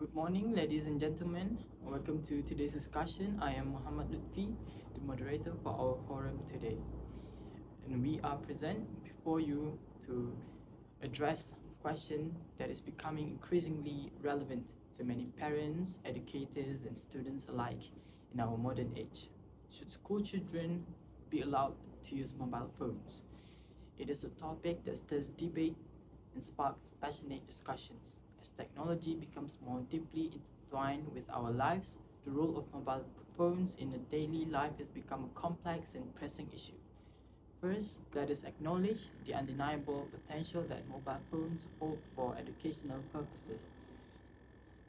Good morning, ladies and gentlemen. Welcome to today's discussion. I am Muhammad Lutfi, the moderator for our forum today. And we are present before you to address a question that is becoming increasingly relevant to many parents, educators, and students alike in our modern age. Should school children be allowed to use mobile phones? It is a topic that stirs debate and sparks passionate discussions. As technology becomes more deeply intertwined with our lives, the role of mobile phones in a daily life has become a complex and pressing issue. First, let us acknowledge the undeniable potential that mobile phones hold for educational purposes.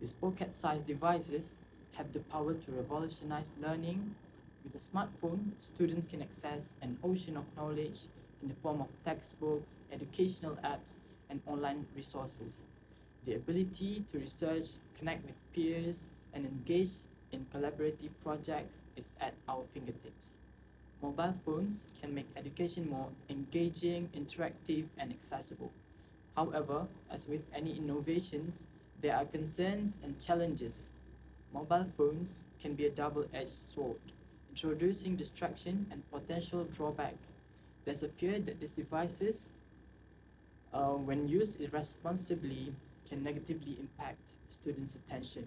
These pocket-sized devices have the power to revolutionize learning. With a smartphone, students can access an ocean of knowledge in the form of textbooks, educational apps, and online resources. The ability to research, connect with peers, and engage in collaborative projects is at our fingertips. Mobile phones can make education more engaging, interactive, and accessible. However, as with any innovations, there are concerns and challenges. Mobile phones can be a double-edged sword, introducing distraction and potential drawback. There's a fear that these devices, when used irresponsibly, can negatively impact students' attention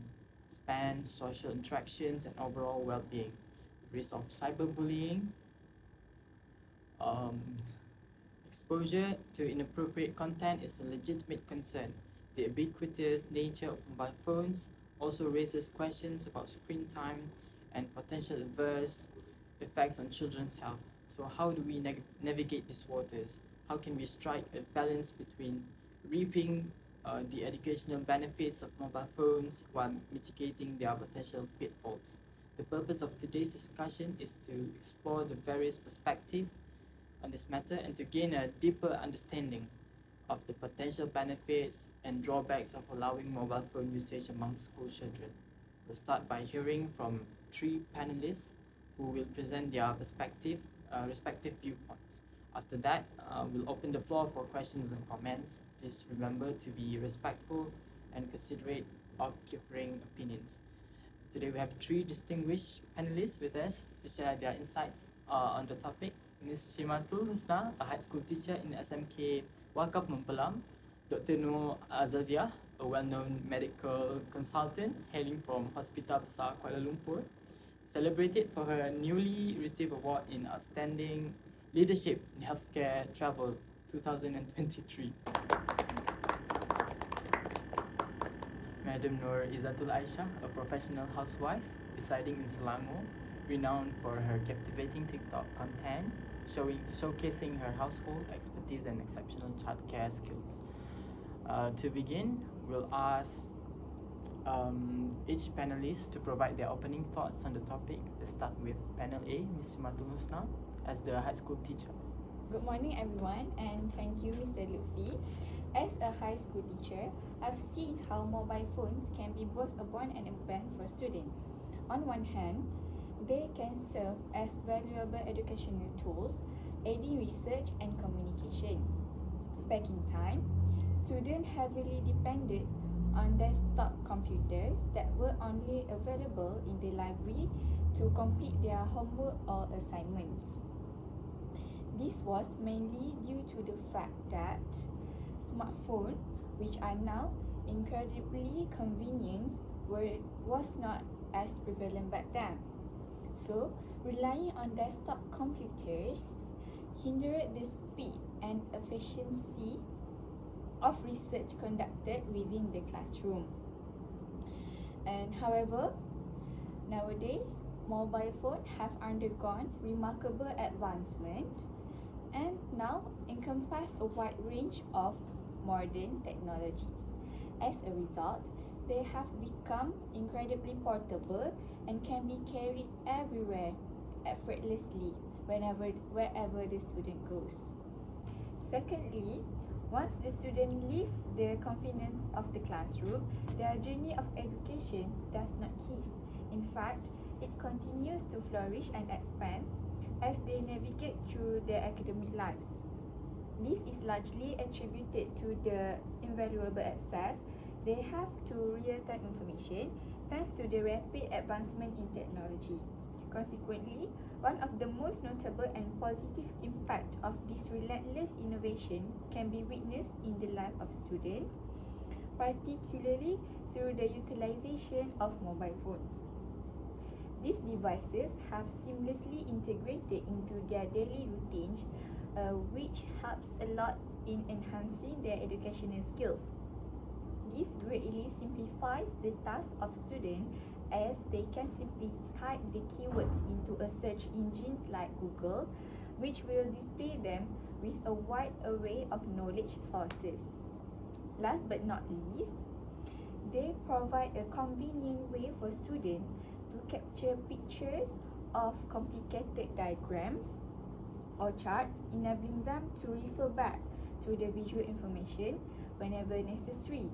span, social interactions, and overall well-being. The risk of cyberbullying, um, exposure to inappropriate content is a legitimate concern. The ubiquitous nature of mobile phones also raises questions about screen time and potential adverse effects on children's health. So how do we navigate these waters? How can we strike a balance between reaping the educational benefits of mobile phones while mitigating their potential pitfalls? The purpose of today's discussion is to explore the various perspectives on this matter and to gain a deeper understanding of the potential benefits and drawbacks of allowing mobile phone usage among school children. We'll start by hearing from three panelists who will present their respective viewpoints. After that, we'll open the floor for questions and comments. Please remember to be respectful and considerate of differing opinions. Today we have three distinguished panelists with us to share their insights on the topic. Ms. Syimatul Husna, a high school teacher in SMK Wakaf Mempelam. Dr. Nur Azaziah, a well-known medical consultant hailing from Hospital Besar Kuala Lumpur, celebrated for her newly received award in Outstanding Leadership in Healthcare Travel 2023. Madam Nur Izzatul Aisyah, a professional housewife residing in Selangor, renowned for her captivating TikTok content, showcasing her household expertise and exceptional childcare skills. To begin, we'll ask each panelist to provide their opening thoughts on the topic. Let's start with panel A, Ms. Syimatul Husna, as the high school teacher. Good morning, everyone, and thank you, Mr. Lutfi. As a high school teacher, I've seen how mobile phones can be both a boon and a ban for students. On one hand, they can serve as valuable educational tools, aiding research and communication. Back in time, students heavily depended on desktop computers that were only available in the library to complete their homework or assignments. This was mainly due to the fact that smartphones, which are now incredibly convenient, was not as prevalent back then. So, relying on desktop computers hindered the speed and efficiency of research conducted within the classroom. And however, nowadays, mobile phones have undergone remarkable advancement and now encompass a wide range of modern technologies. As a result, they have become incredibly portable and can be carried everywhere effortlessly wherever the student goes. Secondly, once the student leave the confines of the classroom, their journey of education does not cease. In fact, it continues to flourish and expand as they navigate through their academic lives. This is largely attributed to the invaluable access They have to real-time information thanks to the rapid advancement in technology. Consequently, one of the most notable and positive impact of this relentless innovation can be witnessed in the life of students, particularly through the utilization of mobile phones. These devices have seamlessly integrated into their daily routines, which helps a lot in enhancing their educational skills. This greatly simplifies the task of students as they can simply type the keywords into a search engines like Google, which will display them with a wide array of knowledge sources. Last but not least, they provide a convenient way for students to capture pictures of complicated diagrams or charts, enabling them to refer back to the visual information whenever necessary.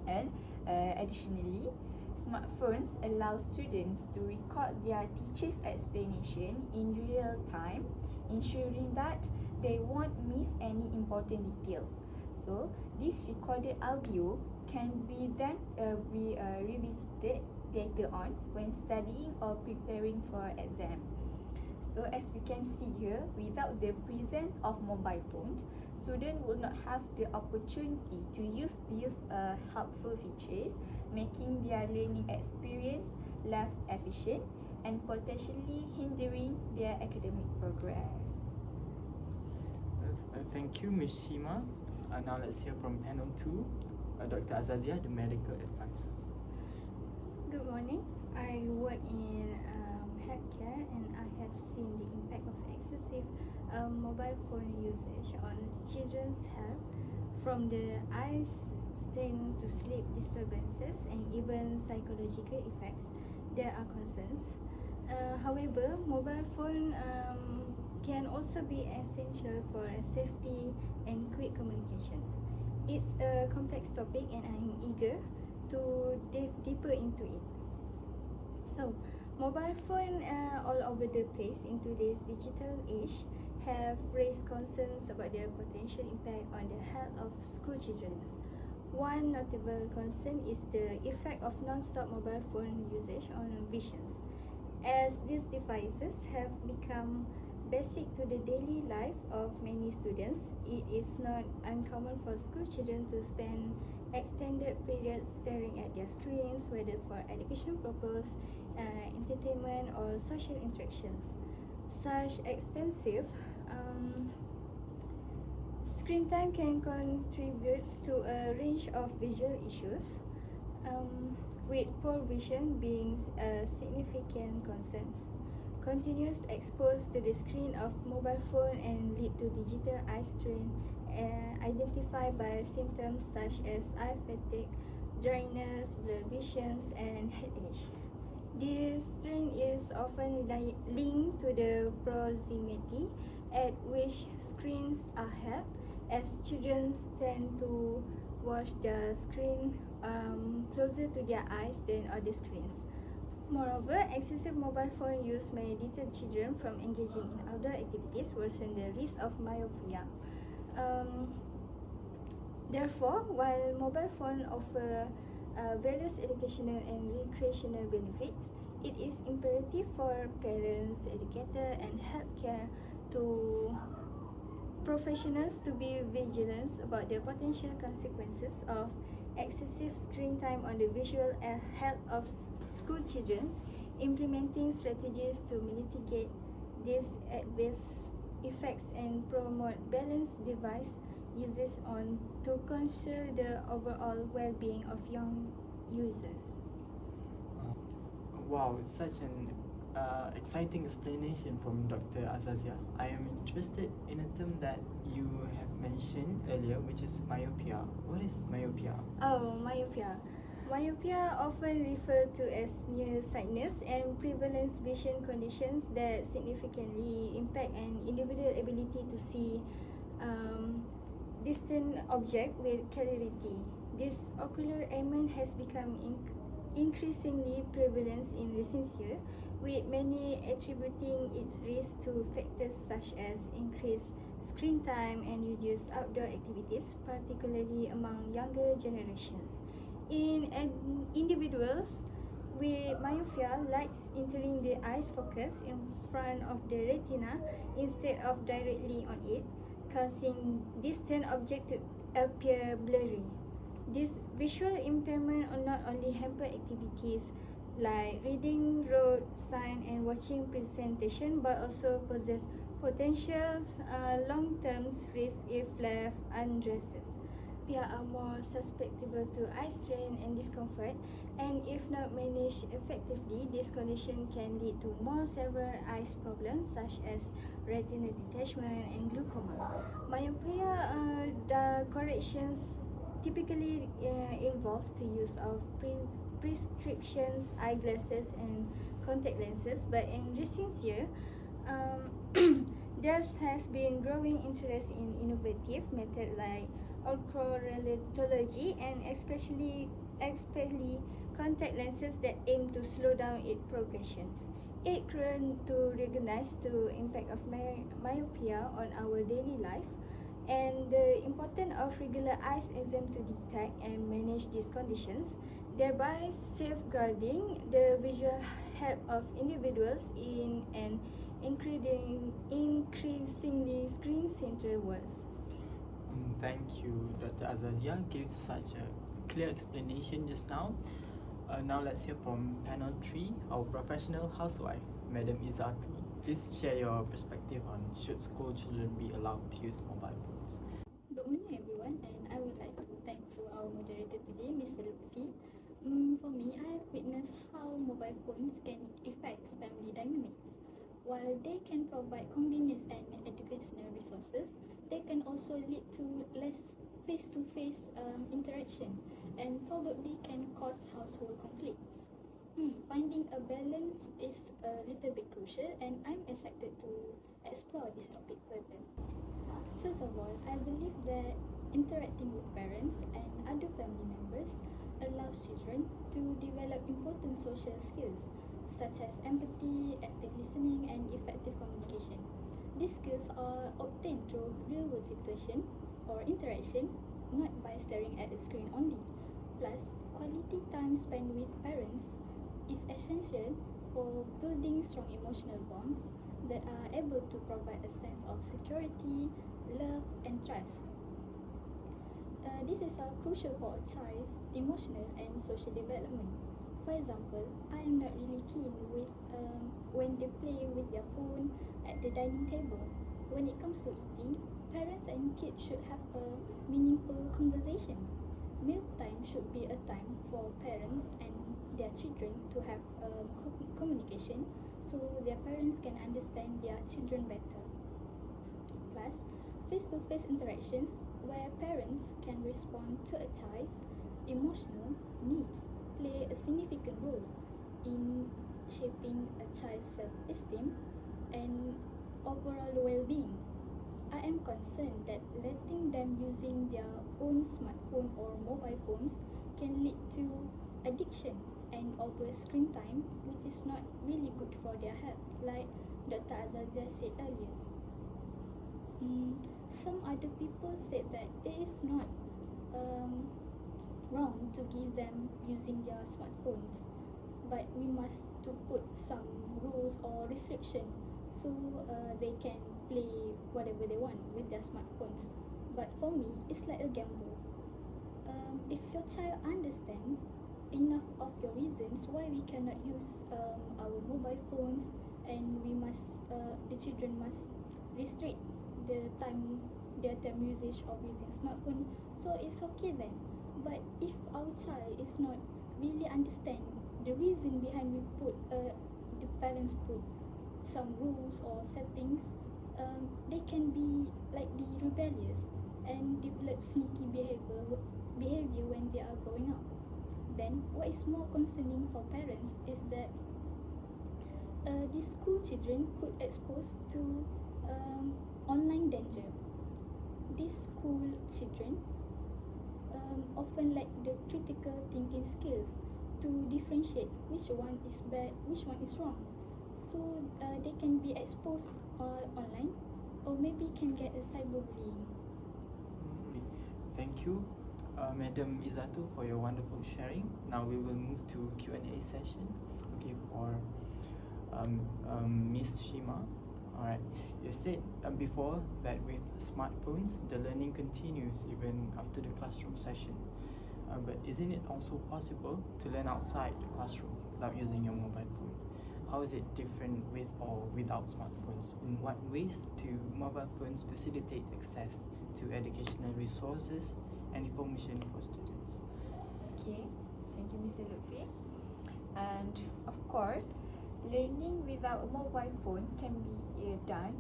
And additionally, smartphones allow students to record their teacher's explanation in real time, ensuring that they won't miss any important details. So, this recorded audio can be then revisited later on when studying or preparing for exam. So, as we can see here, without the presence of mobile phones, students would not have the opportunity to use these helpful features, making their learning experience less efficient and potentially hindering their academic progress. Thank you, Ms. Shima. Now let's hear from panel 2, Dr. Azaziah, the medical advisor. Good morning. I work in healthcare and I have seen the impact of excessive mobile phone usage on children's health, from the eyes strain to sleep disturbances and even psychological effects. There are concerns. However, mobile phone can also be essential for safety and quick communications. It's a complex topic and I'm eager to dive deeper into it. So, mobile phone all over the place in today's digital age have raised concerns about their potential impact on the health of school children. One notable concern is the effect of non-stop mobile phone usage on visions. As these devices have become basic to the daily life of many students, it is not uncommon for school children to spend extended periods staring at their screens, whether for educational purpose, entertainment or social interactions. Such extensive screen time can contribute to a range of visual issues, with poor vision being a significant concern. Continuous exposure to the screen of mobile phone and lead to digital eye strain, identified by symptoms such as eye fatigue, dryness, blurred visions, and headache. This strain is often linked to the proximity at which screens are held, as children tend to watch the screen closer to their eyes than other screens. Moreover, excessive mobile phone use may deter children from engaging in outdoor activities, worsen the risk of myopia. Therefore, while mobile phones offer various educational and recreational benefits, it is imperative for parents, educators, and healthcare professionals to be vigilant about the potential consequences of excessive screen time on the visual health of school children, implementing strategies to mitigate these adverse effects and promote balanced device uses to consider the overall well-being of young users. Wow, it's such an exciting explanation from Dr. Azaziah. I am interested in a term that you have mentioned earlier, which is myopia. What is myopia? Oh, myopia. Myopia, often referred to as nearsightedness, and prevalent vision conditions that significantly impact an individual's ability to see distant objects with clarity. This ocular ailment has become increasingly prevalent in recent years, with many attributing its risk to factors such as increased screen time and reduced outdoor activities, particularly among younger generations. In individuals with myopia, lights entering the eye's focus in front of the retina instead of directly on it, causing distant object to appear blurry. This visual impairment will not only hamper activities like reading road sign and watching presentation, but also possess potential long-term risk if left unaddressed. People are more susceptible to eye strain and discomfort, and if not managed effectively, this condition can lead to more severe eye problems such as retinal detachment and glaucoma. Myopia the corrections typically involve the use of prescriptions, eyeglasses, and contact lenses, but in recent years, there has been growing interest in innovative methods like ultrarelitology and especially contact lenses that aim to slow down its progressions. It can to recognize the impact of myopia on our daily life and the importance of regular eye exam to detect and manage these conditions, thereby safeguarding the visual health of individuals in an increasingly screen-centered world. Thank you, Dr. Azaziah, gave such a clear explanation just now. Now let's hear from panel 3, our professional housewife, Madam Izzatul. Please share your perspective on should school children be allowed to use mobile phones. Good morning everyone, and I would like to thank to our moderator today, Mr. Lutfi. For me, I have witnessed how mobile phones can affect family dynamics. While they can provide convenience and educational resources, they can also lead to less face-to-face interaction and probably can cause household conflicts. Finding a balance is a little bit crucial, and I'm excited to explore this topic further. First of all, I believe that interacting with parents and other family members allows children to develop important social skills such as empathy, active listening, and effective communication. These skills are obtained through real-world situation or interaction, not by staring at the screen only. Plus, quality time spent with parents is essential for building strong emotional bonds that are able to provide a sense of security, love, and trust. This is crucial for a child's emotional and social development. For example, I am not really keen with when they play with their phone at the dining table. When it comes to eating, parents and kids should have a meaningful conversation. Mealtime should be a time for parents and their children to have communication so their parents can understand their children better. Plus, face-to-face interactions where parents can respond to a child's emotional needs play a significant role in shaping a child's self-esteem and overall well-being. I am concerned that letting them using their own smartphone or mobile phones can lead to addiction and over screen time, which is not really good for their health, like Dr. Azaziah said earlier. Some other people said that it is not wrong to give them using their smartphones, but we must to put some rules or restriction so they can play whatever they want with their smartphones. But for me, it's like a gamble. If your child understand enough of your reasons why we cannot use our mobile phones, and we must the children must restrict their time usage of using smartphone, so it's okay then. But if our child is not really understand the reason behind we put the parents put some rules or settings, they can be likely rebellious and develop sneaky behavior when they are growing up. Then what is more concerning for parents is that these school children could expose to online danger. These school children often lack the critical thinking skills to differentiate which one is bad, which one is wrong. So they can be exposed online, or maybe can get a cyberbullying. Thank you. Madam Izzatul, for your wonderful sharing. Now we will move to Q&A session. Okay, for Miss Shima. Alright, you said before that with smartphones, the learning continues even after the classroom session. But isn't it also possible to learn outside the classroom without using your mobile phone? How is it different with or without smartphones? In what ways do mobile phones facilitate access to educational resources and information for students? Okay, thank you, Mr. Lutfi. And of course, learning without a mobile phone can be done,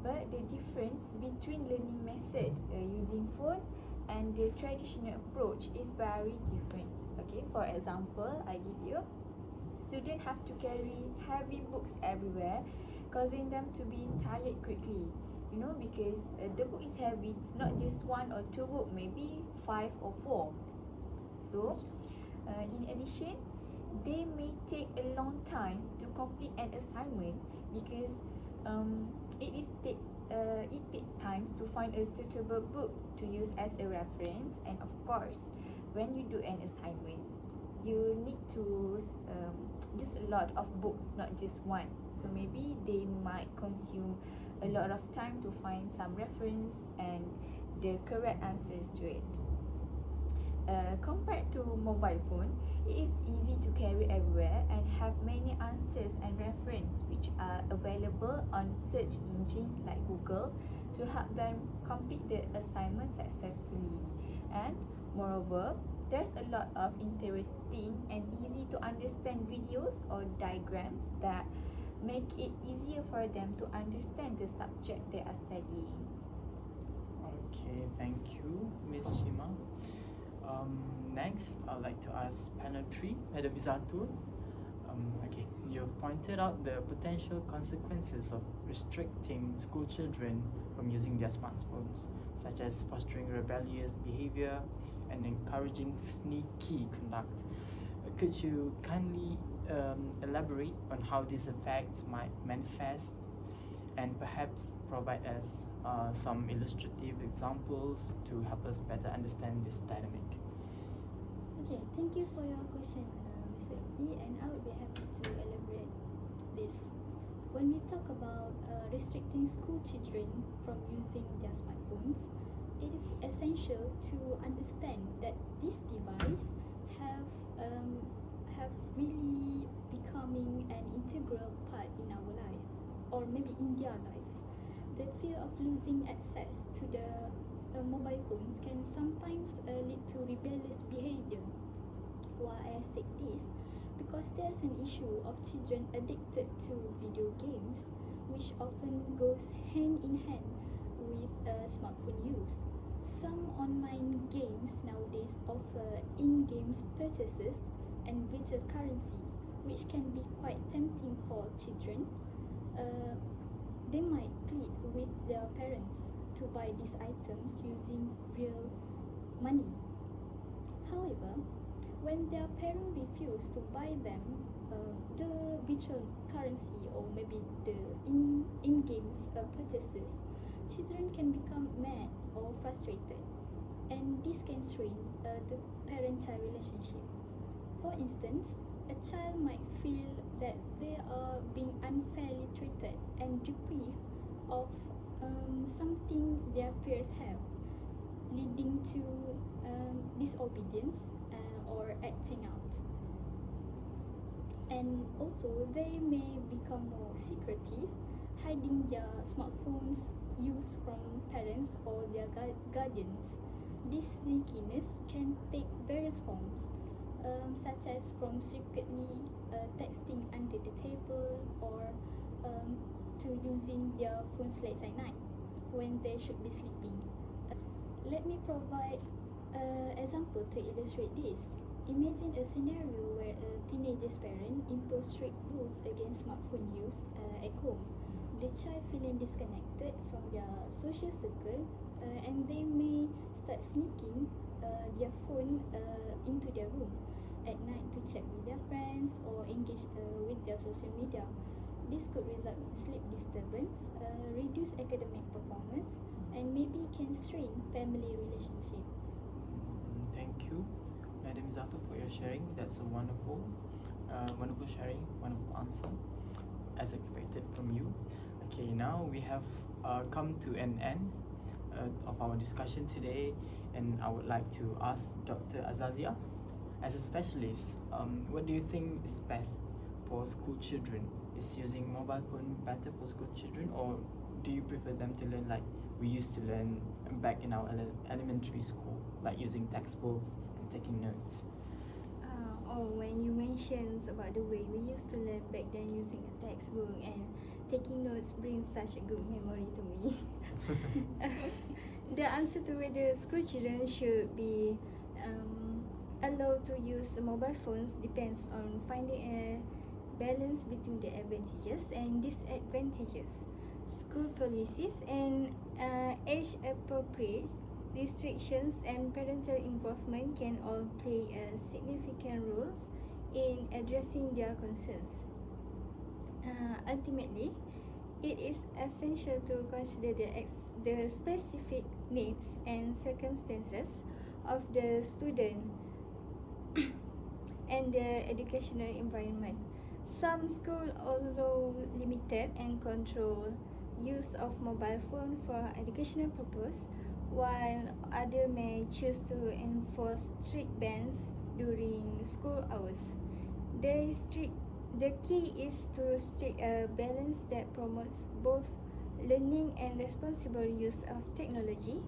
but the difference between learning method using phone and the traditional approach is very different. Okay, for example, I give you, students have to carry heavy books everywhere, causing them to be tired quickly. You know, because the book is heavy, not just one or two books, maybe 5 or 4. So, in addition, they may take a long time to complete an assignment because it takes time to find a suitable book to use as a reference. And of course, when you do an assignment, you need to use a lot of books, not just one. So maybe they might consume a lot of time to find some reference and the correct answers to it. Compared to mobile phone, it is easy to carry everywhere and have many answers and reference which are available on search engines like Google to help them complete the assignment successfully. And moreover, there's a lot of interesting and easy to understand videos or diagrams that make it easier for them to understand the subject they are studying. Okay, thank you, Miss Shima. Next, I'd like to ask panel 3, Madam Izzatul. Okay, you've pointed out the potential consequences of restricting school children from using their smartphones, such as fostering rebellious behavior and encouraging sneaky conduct. Could you kindly elaborate on how these effects might manifest and perhaps provide us some illustrative examples to help us better understand this dynamic? Okay, thank you for your question, Mr. Lutfi, and I would be happy to elaborate this. When we talk about restricting school children from using their smartphones, it is essential to understand that this device have really becoming an integral part in our life, or maybe in their lives. The fear of losing access to the mobile phones can sometimes lead to rebellious behavior. Why I have said this? Because there's an issue of children addicted to video games, which often goes hand in hand with smartphone use. Some online games nowadays offer in-game purchases and virtual currency, which can be quite tempting for children. They might plead with their parents to buy these items using real money. However, when their parents refuse to buy them the virtual currency or maybe the in-game purchases, children can become mad or frustrated, and this can strain the parent-child relationship. For instance, a child might feel that they are being unfairly treated and deprived of something their peers have, leading to disobedience or acting out. And also, they may become more secretive, hiding their smartphones use from parents or their guardians. This sneakiness can take various forms, such as from secretly texting under the table or to using their phones late at night when they should be sleeping. Let me provide an example to illustrate this. Imagine a scenario where a teenager's parent impose strict rules against smartphone use at home. The child feeling disconnected from their social circle, and they may start sneaking their phone into their room at night to chat with their friends or engage with their social media. This could result in sleep disturbance, reduce academic performance, and maybe can strain family relationships. you, Madam Izzatul, for your sharing. That's a wonderful sharing, wonderful answer, as expected from you. Okay, now we have come to an end of our discussion today, and I would like to ask Dr. Azaziah, as a specialist, what do you think is best for school children? Is using mobile phone better for school children, or do you prefer them to learn like we used to learn back in our elementary school, like using textbooks and taking notes? When you mentioned about the way we used to learn back then using a textbook and taking notes brings such a good memory to me. The answer to whether school children should be allowed to use mobile phones depends on finding a balance between the advantages and disadvantages. School policies and age-appropriate restrictions and parental involvement can all play a significant role in addressing their concerns. Ultimately, it is essential to consider the specific needs and circumstances of the student and the educational environment. Some schools allow limited and controlled use of mobile phone for educational purpose, while others may choose to enforce strict bans during school hours. The key is to strike a balance that promotes both learning and responsible use of technology.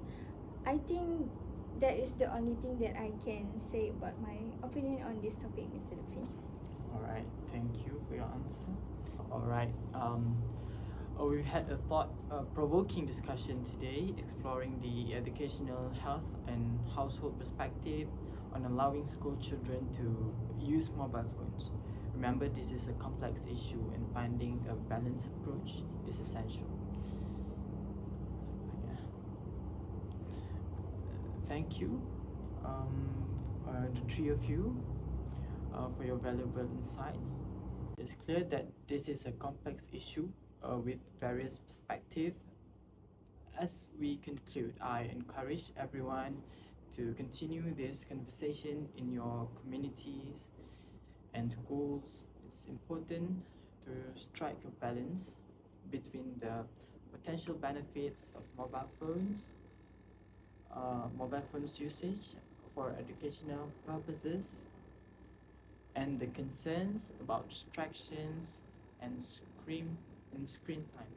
I think that is the only thing that I can say about my opinion on this topic, Mr. Lutfi. Alright, thank you for your answer. Alright, we've had a thought-provoking discussion today, exploring the educational, health, and household perspective on allowing school children to use mobile phones. Remember, this is a complex issue, and finding a balanced approach is essential. Thank you, the three of you, for your valuable insights. It's clear that this is a complex issue with various perspectives. As we conclude, I encourage everyone to continue this conversation in your communities and schools. It's important to strike a balance between the potential benefits of mobile phones usage for educational purposes, and the concerns about distractions and screen time.